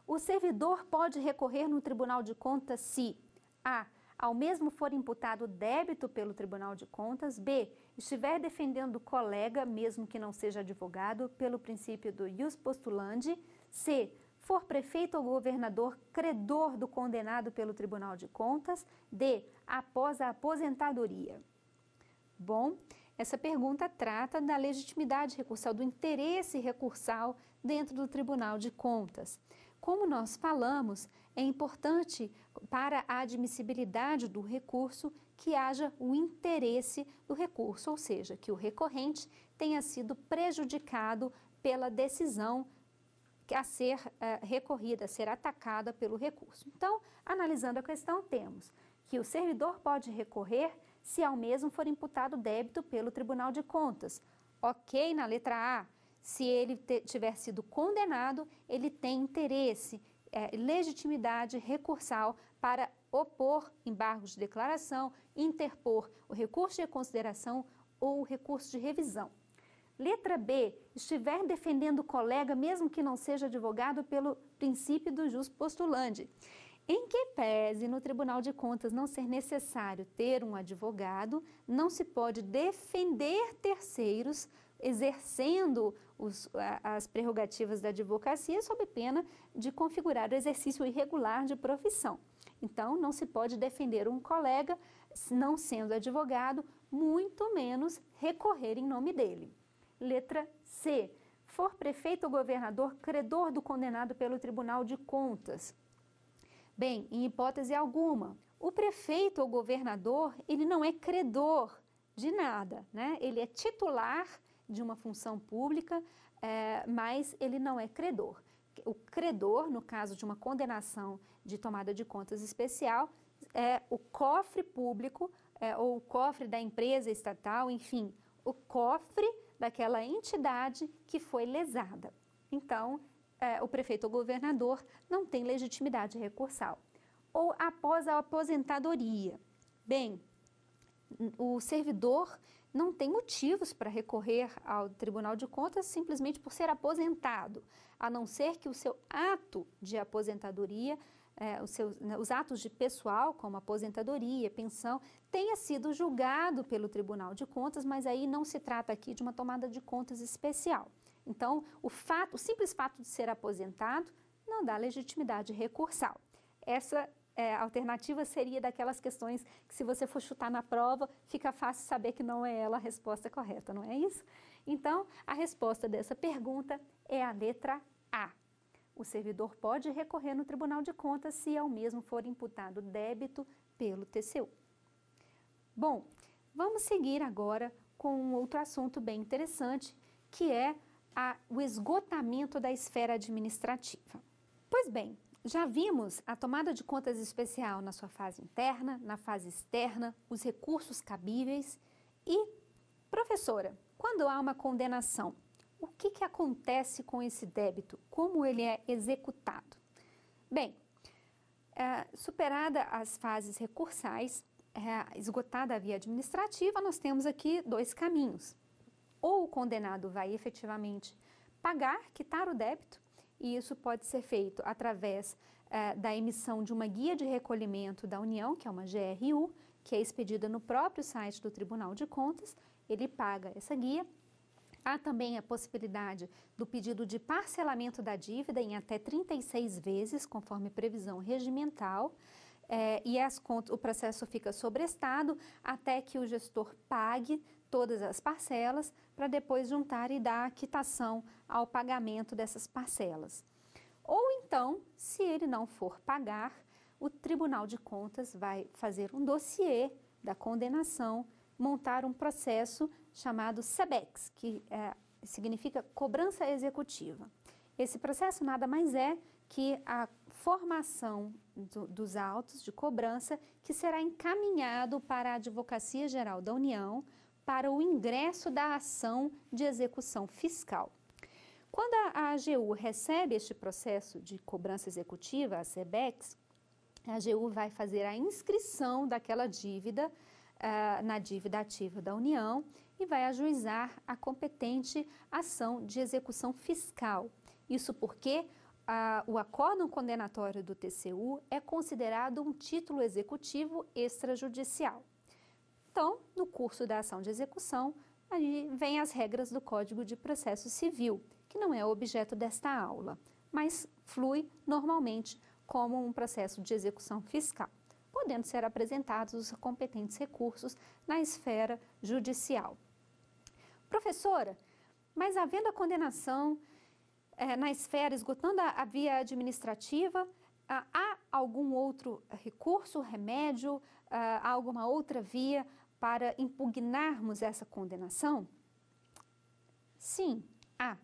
Speaker 2: O servidor pode recorrer no Tribunal de Contas se a. Ao mesmo for imputado débito pelo Tribunal de Contas, b. estiver defendendo o colega, mesmo que não seja advogado, pelo princípio do ius postulandi, c. for prefeito ou governador credor do condenado pelo Tribunal de Contas, d. após a aposentadoria. Bom, essa pergunta trata da legitimidade recursal, do interesse recursal dentro do Tribunal de Contas. Como nós falamos, é importante para a admissibilidade do recurso que haja o interesse do recurso, ou seja, que o recorrente tenha sido prejudicado pela decisão a ser recorrida, a ser atacada pelo recurso. Então, analisando a questão, temos que o servidor pode recorrer se ao mesmo for imputado débito pelo Tribunal de Contas. Ok na letra A. Se ele tiver sido condenado, ele tem interesse, legitimidade recursal para opor embargos de declaração, interpor o recurso de reconsideração ou o recurso de revisão. Letra B, estiver defendendo o colega, mesmo que não seja advogado, pelo princípio do jus postulandi. Em que pese no Tribunal de Contas não ser necessário ter um advogado, não se pode defender terceiros exercendo as prerrogativas da advocacia sob pena de configurar o exercício irregular de profissão. Então, não se pode defender um colega não sendo advogado, muito menos recorrer em nome dele. Letra C. For prefeito ou governador credor do condenado pelo Tribunal de Contas. Bem, em hipótese alguma, o prefeito ou governador, ele não é credor de nada, né? Ele é titular de uma função pública, mas ele não é credor. O credor, no caso de uma condenação de tomada de contas especial, é o cofre público ou o cofre da empresa estatal, enfim, o cofre daquela entidade que foi lesada. Então, o prefeito ou governador não tem legitimidade recursal. Ou após a aposentadoria. Bem, o servidor não tem motivos para recorrer ao Tribunal de Contas simplesmente por ser aposentado, a não ser que o seu ato de aposentadoria, os atos de pessoal, como aposentadoria, pensão, tenha sido julgado pelo Tribunal de Contas, mas aí não se trata aqui de uma tomada de contas especial. Então, o simples fato de ser aposentado não dá legitimidade recursal. Essa alternativa seria daquelas questões que, se você for chutar na prova, fica fácil saber que não é ela a resposta correta, não é isso? Então, a resposta dessa pergunta é a letra A. O servidor pode recorrer no Tribunal de Contas se ao mesmo for imputado débito pelo TCU. Bom, vamos seguir agora com um outro assunto bem interessante, que é o esgotamento da esfera administrativa. Pois bem, já vimos a tomada de contas especial na sua fase interna, na fase externa, os recursos cabíveis e, professora, quando há uma condenação, o que acontece com esse débito? Como ele é executado? Bem, superada as fases recursais, esgotada a via administrativa, nós temos aqui dois caminhos. Ou o condenado vai efetivamente pagar, quitar o débito, e isso pode ser feito através da emissão de uma guia de recolhimento da União, que é uma GRU, que é expedida no próprio site do Tribunal de Contas. Ele paga essa guia, Há também a possibilidade do pedido de parcelamento da dívida em até 36 vezes, conforme previsão regimental, e o processo fica sobrestado até que o gestor pague todas as parcelas para depois juntar e dar a quitação ao pagamento dessas parcelas. Ou então, se ele não for pagar, o Tribunal de Contas vai fazer um dossiê da condenação, montar um processo chamado CEBEX, que significa cobrança executiva. Esse processo nada mais é que a formação dos autos de cobrança que será encaminhado para a Advocacia Geral da União para o ingresso da ação de execução fiscal. Quando a AGU recebe este processo de cobrança executiva, a CEBEX, a AGU vai fazer a inscrição daquela dívida na dívida ativa da União e vai ajuizar a competente ação de execução fiscal. Isso porque o acórdão condenatório do TCU é considerado um título executivo extrajudicial. Então, no curso da ação de execução, aí vem as regras do Código de Processo Civil, que não é objeto desta aula, mas flui normalmente como um processo de execução fiscal, podendo ser apresentados os competentes recursos na esfera judicial. Professora, mas havendo a condenação na esfera, esgotando a via administrativa, há algum outro recurso, remédio, há alguma outra via para impugnarmos essa condenação? Sim, há.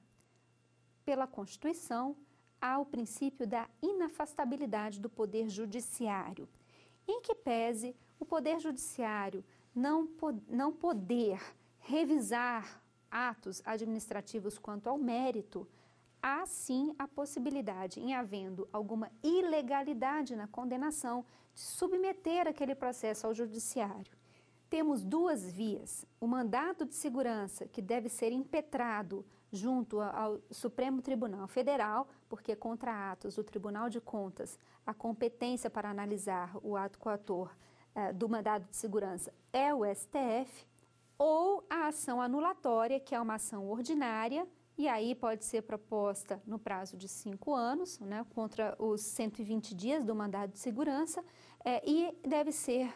Speaker 2: Pela Constituição, há o princípio da inafastabilidade do Poder Judiciário, em que pese o Poder Judiciário não poder revisar atos administrativos quanto ao mérito, há sim a possibilidade, em havendo alguma ilegalidade na condenação, de submeter aquele processo ao Judiciário. Temos duas vias: o mandado de segurança, que deve ser impetrado junto ao Supremo Tribunal Federal, porque contra atos do Tribunal de Contas, a competência para analisar o ato coator do mandado de segurança é o STF, ou a ação anulatória, que é uma ação ordinária, e aí pode ser proposta no prazo de 5 anos, né, contra os 120 dias do mandado de segurança, e deve ser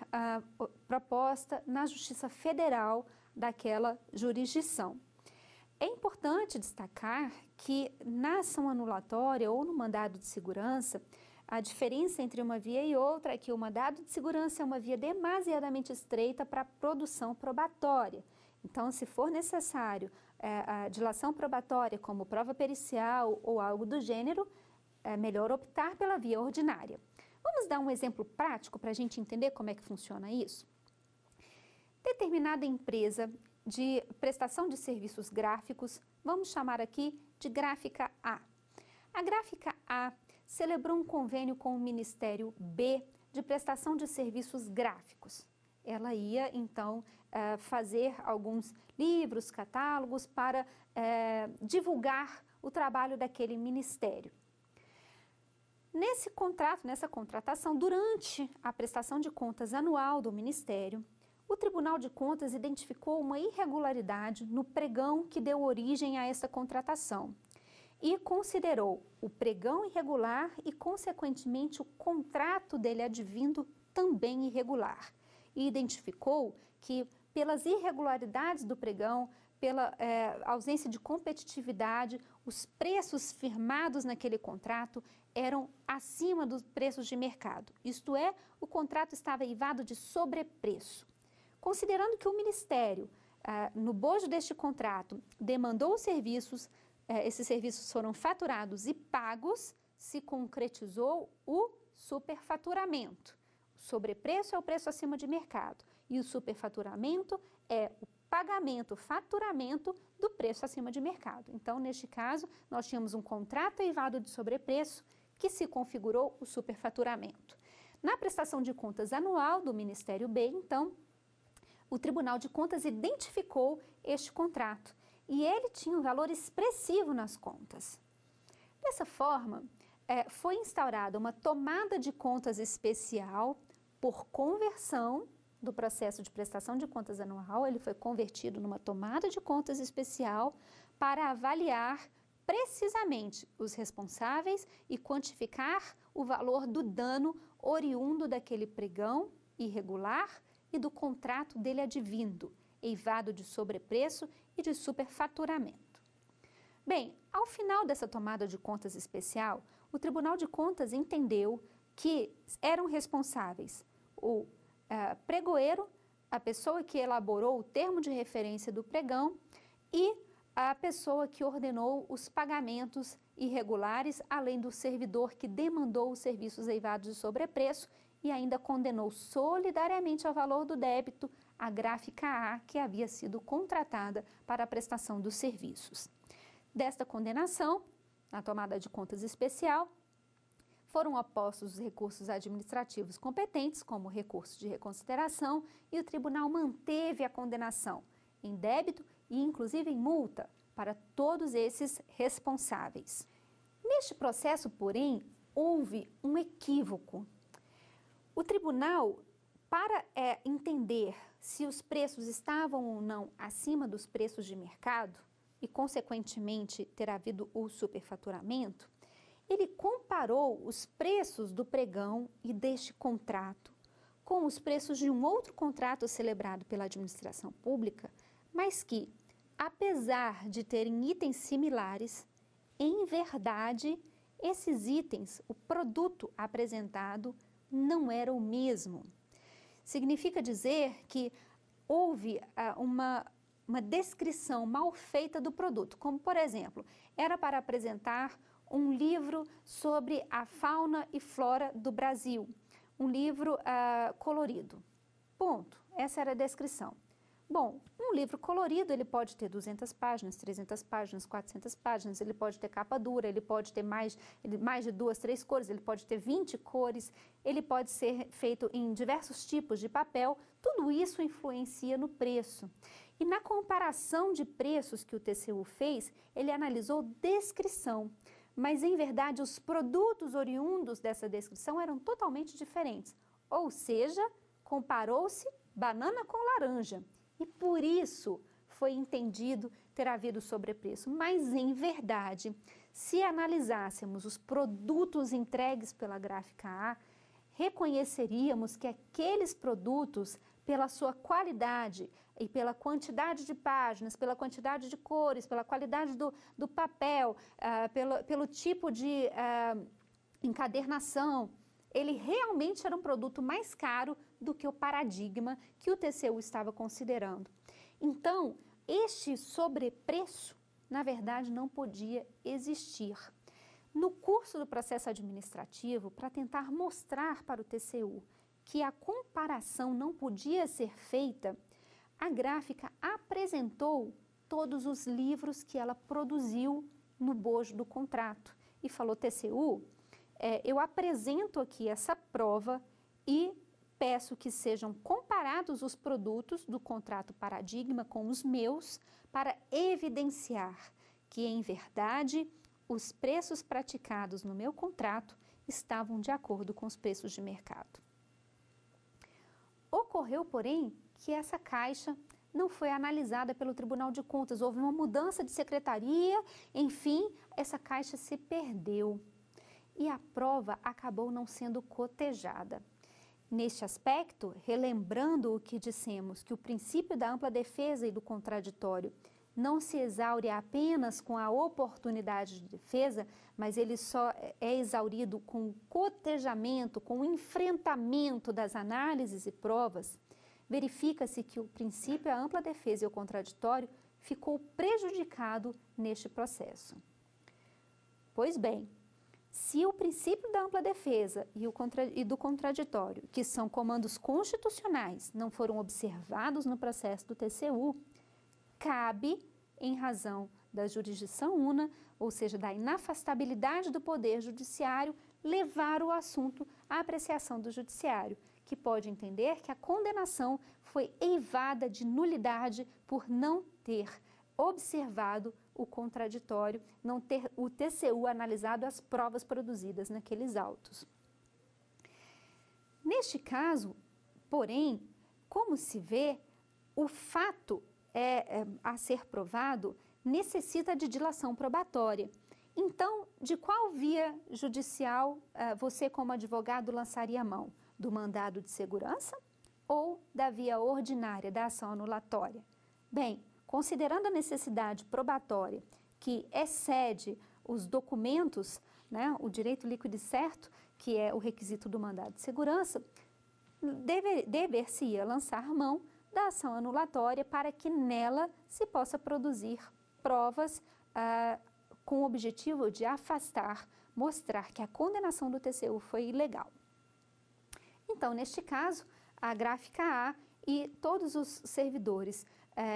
Speaker 2: proposta na Justiça Federal daquela jurisdição. É importante destacar que na ação anulatória ou no mandado de segurança, a diferença entre uma via e outra é que o mandado de segurança é uma via demasiadamente estreita para a produção probatória. Então, se for necessário a dilação probatória como prova pericial ou algo do gênero, é melhor optar pela via ordinária. Vamos dar um exemplo prático para a gente entender como é que funciona isso? Determinada empresa de prestação de serviços gráficos, vamos chamar aqui de Gráfica A. A Gráfica A celebrou um convênio com o Ministério B de prestação de serviços gráficos. Ela ia, então, fazer alguns livros, catálogos para divulgar o trabalho daquele ministério. Nesse contrato, nessa contratação, durante a prestação de contas anual do Ministério, o Tribunal de Contas identificou uma irregularidade no pregão que deu origem a essa contratação e considerou o pregão irregular e, consequentemente, o contrato dele advindo também irregular. E identificou que, pelas irregularidades do pregão, pela ausência de competitividade, os preços firmados naquele contrato eram acima dos preços de mercado. Isto é, o contrato estava eivado de sobrepreço. Considerando que o Ministério, no bojo deste contrato, demandou os serviços, esses serviços foram faturados e pagos, se concretizou o superfaturamento. O sobrepreço é o preço acima de mercado e o superfaturamento é o pagamento, o faturamento do preço acima de mercado. Então, neste caso, nós tínhamos um contrato eivado de sobrepreço que se configurou o superfaturamento. Na prestação de contas anual do Ministério B, então, o Tribunal de Contas identificou este contrato e ele tinha um valor expressivo nas contas. Dessa forma, foi instaurada uma tomada de contas especial por conversão do processo de prestação de contas anual, ele foi convertido numa tomada de contas especial para avaliar precisamente os responsáveis e quantificar o valor do dano oriundo daquele pregão irregular e do contrato dele advindo, eivado de sobrepreço e de superfaturamento. Bem, ao final dessa tomada de contas especial, o Tribunal de Contas entendeu que eram responsáveis o pregoeiro, a pessoa que elaborou o termo de referência do pregão e a pessoa que ordenou os pagamentos irregulares, além do servidor que demandou os serviços eivados de sobrepreço e ainda condenou solidariamente ao valor do débito a gráfica A, que havia sido contratada para a prestação dos serviços. Desta condenação, na tomada de contas especial, foram opostos os recursos administrativos competentes, como o recurso de reconsideração, e o tribunal manteve a condenação em débito e, inclusive, em multa para todos esses responsáveis. Neste processo, porém, houve um equívoco. O tribunal, para entender se os preços estavam ou não acima dos preços de mercado e, consequentemente, ter havido o superfaturamento, ele comparou os preços do pregão e deste contrato com os preços de um outro contrato celebrado pela administração pública, mas que, apesar de terem itens similares, em verdade, esses itens, o produto apresentado, não era o mesmo. Significa dizer que houve uma descrição mal feita do produto, como, por exemplo, era para apresentar um livro sobre a fauna e flora do Brasil, um livro colorido. Ponto. Essa era a descrição. Bom, um livro colorido, ele pode ter 200 páginas, 300 páginas, 400 páginas, ele pode ter capa dura, ele pode ter mais de 2, 3 cores, ele pode ter 20 cores, ele pode ser feito em diversos tipos de papel, tudo isso influencia no preço. E na comparação de preços que o TCU fez, ele analisou descrição, mas em verdade os produtos oriundos dessa descrição eram totalmente diferentes, ou seja, comparou-se banana com laranja. E por isso foi entendido ter havido sobrepreço. Mas, em verdade, se analisássemos os produtos entregues pela gráfica A, reconheceríamos que aqueles produtos, pela sua qualidade e pela quantidade de páginas, pela quantidade de cores, pela qualidade do papel, pelo tipo de encadernação, ele realmente era um produto mais caro do que o paradigma que o TCU estava considerando. Então, este sobrepreço, na verdade, não podia existir. No curso do processo administrativo, para tentar mostrar para o TCU que a comparação não podia ser feita, a gráfica apresentou todos os livros que ela produziu no bojo do contrato e falou: TCU, eu apresento aqui essa prova e peço que sejam comparados os produtos do contrato paradigma com os meus para evidenciar que, em verdade, os preços praticados no meu contrato estavam de acordo com os preços de mercado. Ocorreu, porém, que essa caixa não foi analisada pelo Tribunal de Contas. Houve uma mudança de secretaria, enfim, essa caixa se perdeu. E a prova acabou não sendo cotejada. Neste aspecto, relembrando o que dissemos, que o princípio da ampla defesa e do contraditório não se exaure apenas com a oportunidade de defesa, mas ele só é exaurido com o cotejamento, com o enfrentamento das análises e provas, verifica-se que o princípio da ampla defesa e o contraditório ficou prejudicado neste processo. Pois bem, se o princípio da ampla defesa e do contraditório, que são comandos constitucionais, não foram observados no processo do TCU, cabe, em razão da jurisdição una, ou seja, da inafastabilidade do Poder Judiciário, levar o assunto à apreciação do Judiciário, que pode entender que a condenação foi eivada de nulidade por não ter observado o contraditório, não ter o TCU analisado as provas produzidas naqueles autos. Neste caso, porém, como se vê, o fato a ser provado necessita de dilação probatória. Então, de qual via judicial você, como advogado, lançaria a mão? Do mandado de segurança ou da via ordinária da ação anulatória? Bem, considerando a necessidade probatória que excede os documentos, né, o direito líquido e certo, que é o requisito do mandado de segurança, dever-se-ia lançar mão da ação anulatória para que nela se possa produzir provas com o objetivo de afastar, mostrar que a condenação do TCU foi ilegal. Então, neste caso, a gráfica A e todos os servidores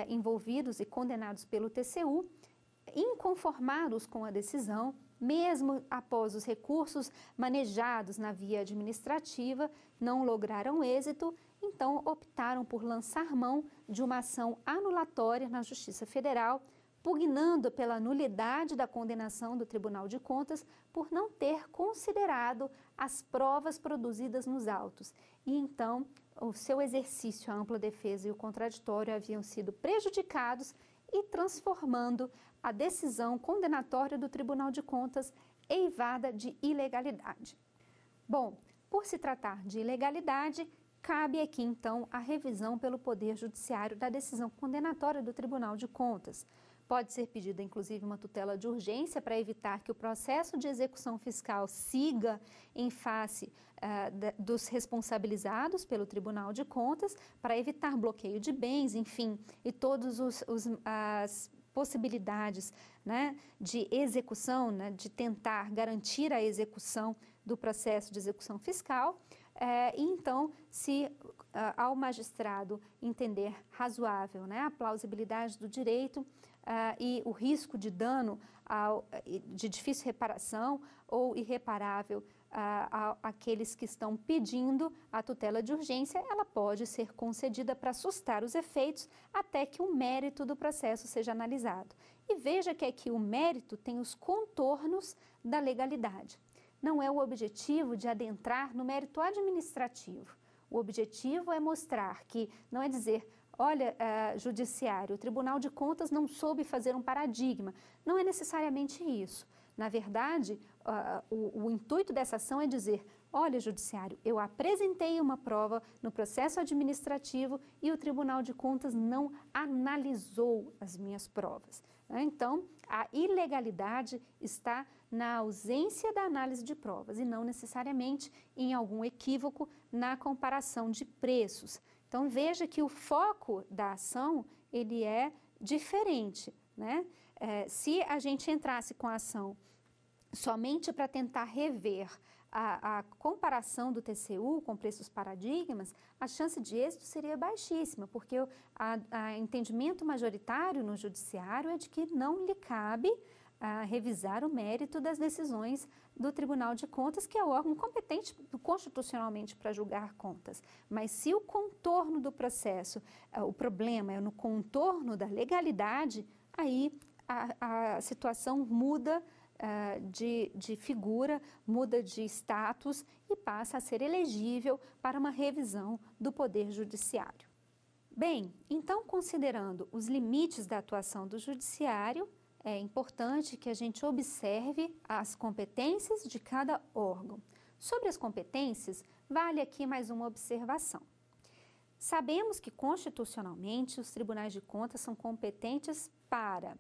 Speaker 2: envolvidos e condenados pelo TCU, inconformados com a decisão, mesmo após os recursos manejados na via administrativa, não lograram êxito, então optaram por lançar mão de uma ação anulatória na Justiça Federal, pugnando pela nulidade da condenação do Tribunal de Contas por não ter considerado as provas produzidas nos autos. E então, o seu exercício, a ampla defesa e o contraditório haviam sido prejudicados e transformando a decisão condenatória do Tribunal de Contas eivada de ilegalidade. Bom, por se tratar de ilegalidade, cabe aqui então a revisão pelo Poder Judiciário da decisão condenatória do Tribunal de Contas. Pode ser pedida, inclusive, uma tutela de urgência para evitar que o processo de execução fiscal siga em face dos responsabilizados pelo Tribunal de Contas, para evitar bloqueio de bens, enfim, e todas as possibilidades, né, de execução, né, de tentar garantir a execução do processo de execução fiscal. E então, se ao magistrado entender razoável, né, a plausibilidade do direito e o risco de dano de difícil reparação ou irreparável àqueles que estão pedindo a tutela de urgência, ela pode ser concedida para sustar os efeitos até que o mérito do processo seja analisado. E veja que aqui o mérito tem os contornos da legalidade. Não é o objetivo de adentrar no mérito administrativo. O objetivo é mostrar que, não é dizer, olha, judiciário, o Tribunal de Contas não soube fazer um paradigma. Não é necessariamente isso. Na verdade, o intuito dessa ação é dizer, olha, judiciário, eu apresentei uma prova no processo administrativo e o Tribunal de Contas não analisou as minhas provas. Então, a ilegalidade está na ausência da análise de provas e não necessariamente em algum equívoco na comparação de preços. Então, veja que o foco da ação, ele é diferente, né? Se a gente entrasse com a ação somente para tentar rever a comparação do TCU com preços paradigmas, a chance de êxito seria baixíssima, porque o entendimento majoritário no judiciário é de que não lhe cabe revisar o mérito das decisões do Tribunal de Contas, que é o órgão competente constitucionalmente para julgar contas. Mas se o contorno do processo, o problema é no contorno da legalidade, aí a situação muda de figura, muda de status e passa a ser elegível para uma revisão do Poder Judiciário. Bem, então, considerando os limites da atuação do Judiciário, é importante que a gente observe as competências de cada órgão. Sobre as competências, vale aqui mais uma observação. Sabemos que, constitucionalmente, os tribunais de contas são competentes para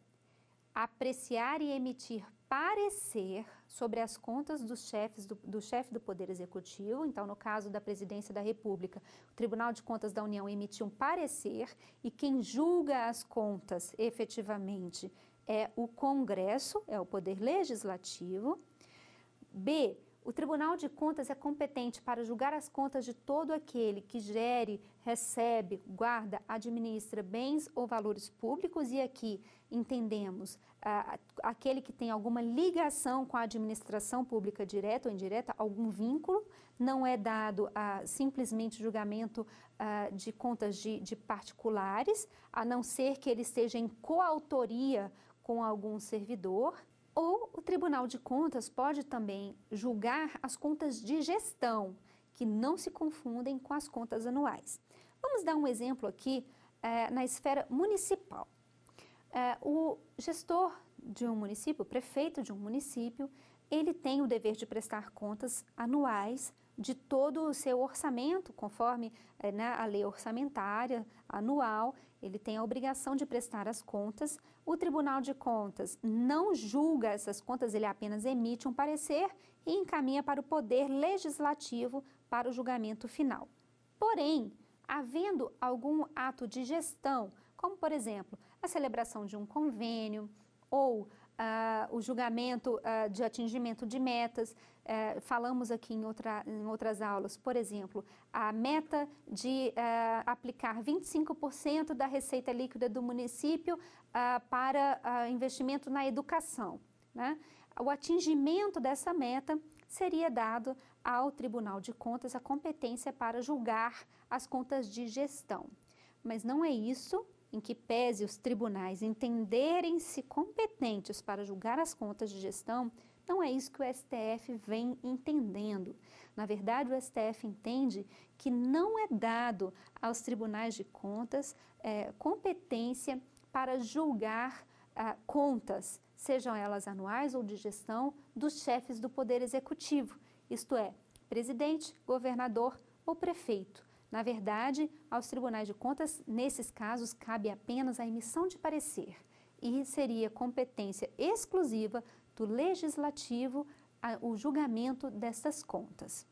Speaker 2: apreciar e emitir parecer sobre as contas do chefe do Poder Executivo. Então, no caso da Presidência da República, o Tribunal de Contas da União emitiu um parecer e quem julga as contas efetivamente é o Congresso, é o Poder Legislativo. B, o Tribunal de Contas é competente para julgar as contas de todo aquele que gere, recebe, guarda, administra bens ou valores públicos, e aqui entendemos aquele que tem alguma ligação com a administração pública direta ou indireta, algum vínculo, não é dado simplesmente julgamento de contas de particulares, a não ser que ele esteja em coautoria com algum servidor. Ou o Tribunal de Contas pode também julgar as contas de gestão, que não se confundem com as contas anuais. Vamos dar um exemplo aqui na esfera municipal. O gestor de um município, o prefeito de um município, ele tem o dever de prestar contas anuais de todo o seu orçamento, conforme a lei orçamentária anual, ele tem a obrigação de prestar as contas. O Tribunal de Contas não julga essas contas, ele apenas emite um parecer e encaminha para o Poder Legislativo para o julgamento final. Porém, havendo algum ato de gestão, como, por exemplo, a celebração de um convênio ou o julgamento de atingimento de metas, falamos aqui em outras aulas, por exemplo, a meta de aplicar 25% da receita líquida do município para investimento na educação, né? O atingimento dessa meta seria dado ao Tribunal de Contas a competência para julgar as contas de gestão. Mas não é isso, em que pese os tribunais entenderem-se competentes para julgar as contas de gestão, não é isso que o STF vem entendendo. Na verdade, o STF entende que não é dado aos tribunais de contas competência para julgar contas, sejam elas anuais ou de gestão, dos chefes do Poder Executivo, isto é, presidente, governador ou prefeito. Na verdade, aos tribunais de contas, nesses casos, cabe apenas a emissão de parecer e seria competência exclusiva do legislativo o julgamento destas contas.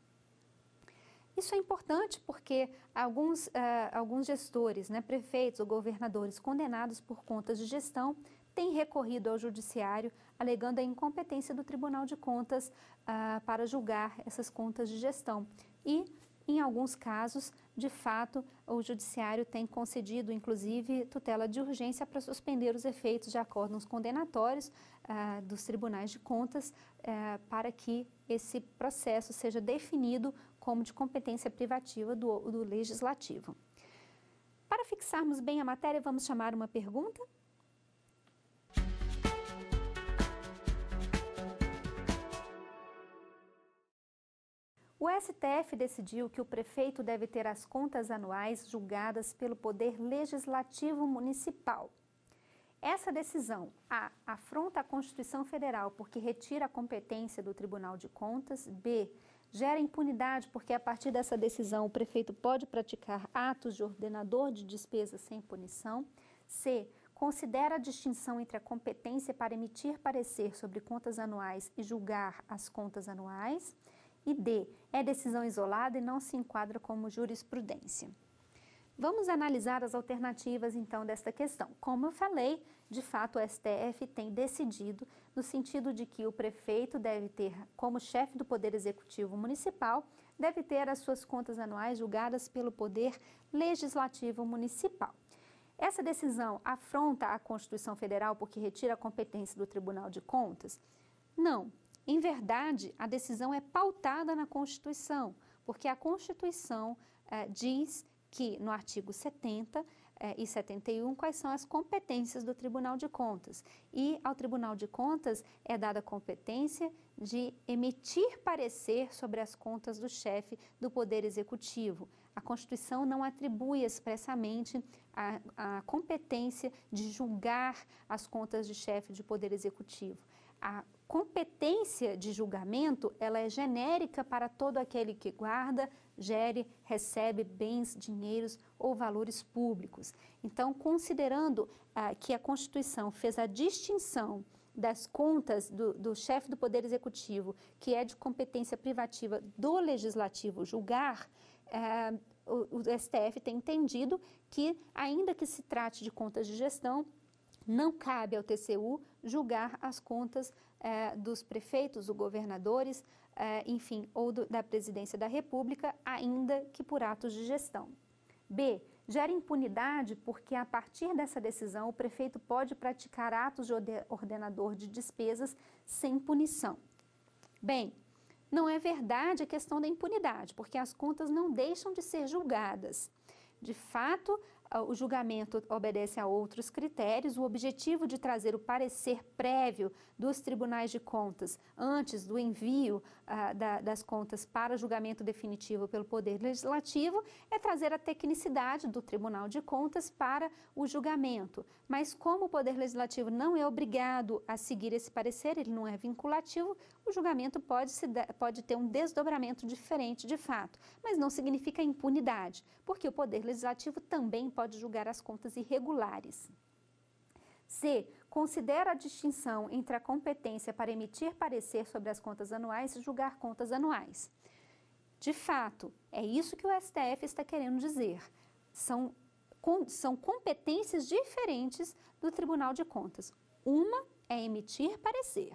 Speaker 2: Isso é importante porque alguns gestores, prefeitos ou governadores condenados por contas de gestão têm recorrido ao judiciário alegando a incompetência do Tribunal de Contas para julgar essas contas de gestão. E, em alguns casos, de fato, o judiciário tem concedido, inclusive, tutela de urgência para suspender os efeitos de acordos condenatórios dos tribunais de contas para que esse processo seja definido como de competência privativa do legislativo. Para fixarmos bem a matéria, vamos chamar uma pergunta? O STF decidiu que o prefeito deve ter as contas anuais julgadas pelo Poder Legislativo Municipal. Essa decisão A. Afronta a Constituição Federal porque retira a competência do Tribunal de Contas. B. Gera impunidade porque a partir dessa decisão o prefeito pode praticar atos de ordenador de despesas sem punição. C. Considera a distinção entre a competência para emitir parecer sobre contas anuais e julgar as contas anuais. E D, é decisão isolada e não se enquadra como jurisprudência. Vamos analisar as alternativas, então, desta questão. Como eu falei, de fato, o STF tem decidido no sentido de que o prefeito deve ter, como chefe do Poder Executivo Municipal, deve ter as suas contas anuais julgadas pelo Poder Legislativo Municipal. Essa decisão afronta a Constituição Federal porque retira a competência do Tribunal de Contas? Não. Em verdade, a decisão é pautada na Constituição, porque a Constituição diz que no artigo 70 e 71 quais são as competências do Tribunal de Contas. E ao Tribunal de Contas é dada a competência de emitir parecer sobre as contas do chefe do Poder Executivo. A Constituição não atribui expressamente a competência de julgar as contas de chefe de Poder Executivo. A competência de julgamento, ela é genérica para todo aquele que guarda, gere, recebe bens, dinheiros ou valores públicos. Então, considerando que a Constituição fez a distinção das contas do chefe do Poder Executivo, que é de competência privativa do Legislativo julgar, o STF tem entendido que, ainda que se trate de contas de gestão, não cabe ao TCU julgar as contas dos prefeitos, dos governadores, enfim, ou da presidência da República, ainda que por atos de gestão. B. Gera impunidade porque, a partir dessa decisão, o prefeito pode praticar atos de ordenador de despesas sem punição. Bem, não é verdade a questão da impunidade, porque as contas não deixam de ser julgadas. De fato, o julgamento obedece a outros critérios. O objetivo de trazer o parecer prévio dos tribunais de contas antes do envio das contas para julgamento definitivo pelo Poder Legislativo é trazer a tecnicidade do Tribunal de Contas para o julgamento. Mas como o Poder Legislativo não é obrigado a seguir esse parecer, ele não é vinculativo, o julgamento pode ter um desdobramento diferente de fato, mas não significa impunidade, porque o Poder Legislativo também pode julgar as contas irregulares. C. Considera a distinção entre a competência para emitir parecer sobre as contas anuais e julgar contas anuais. De fato, é isso que o STF está querendo dizer. São competências diferentes do Tribunal de Contas. Uma é emitir parecer,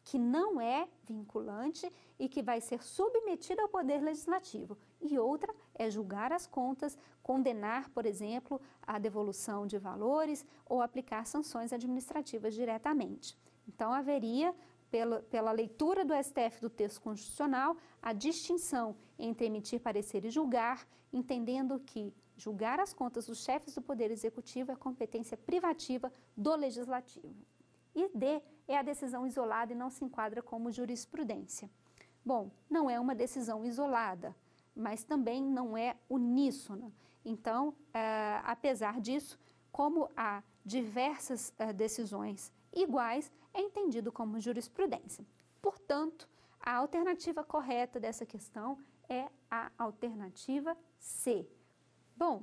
Speaker 2: que não é vinculante e que vai ser submetida ao Poder Legislativo. E outra é julgar as contas, condenar, por exemplo, a devolução de valores ou aplicar sanções administrativas diretamente. Então, haveria, pela leitura do STF do texto constitucional, a distinção entre emitir parecer e julgar, entendendo que julgar as contas dos chefes do Poder Executivo é competência privativa do Legislativo. E D é a decisão isolada e não se enquadra como jurisprudência. Bom, não é uma decisão isolada, mas também não é uníssona. Então, apesar disso, como há diversas decisões iguais, é entendido como jurisprudência. Portanto, a alternativa correta dessa questão é a alternativa C. Bom,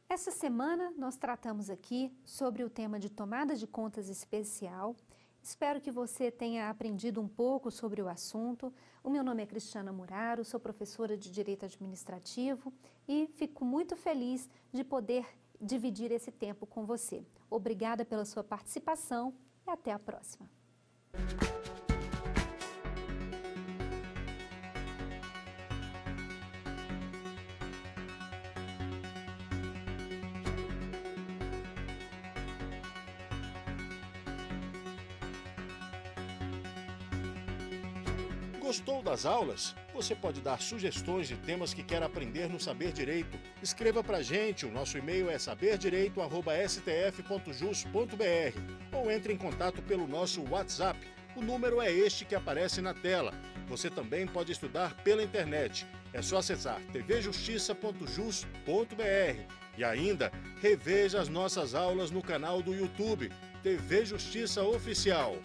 Speaker 2: essa semana nós tratamos aqui sobre o tema de tomada de contas especial. Espero que você tenha aprendido um pouco sobre o assunto. O meu nome é Cristiana Muraro, sou professora de Direito Administrativo e fico muito feliz de poder dividir esse tempo com você. Obrigada pela sua participação e até a próxima.
Speaker 1: Gostou das aulas? Você pode dar sugestões de temas que quer aprender no Saber Direito. Escreva pra gente, o nosso e-mail é saberdireito@stf.jus.br ou entre em contato pelo nosso WhatsApp. O número é este que aparece na tela. Você também pode estudar pela internet. É só acessar tvjustiça.jus.br e ainda reveja as nossas aulas no canal do YouTube, TV Justiça Oficial.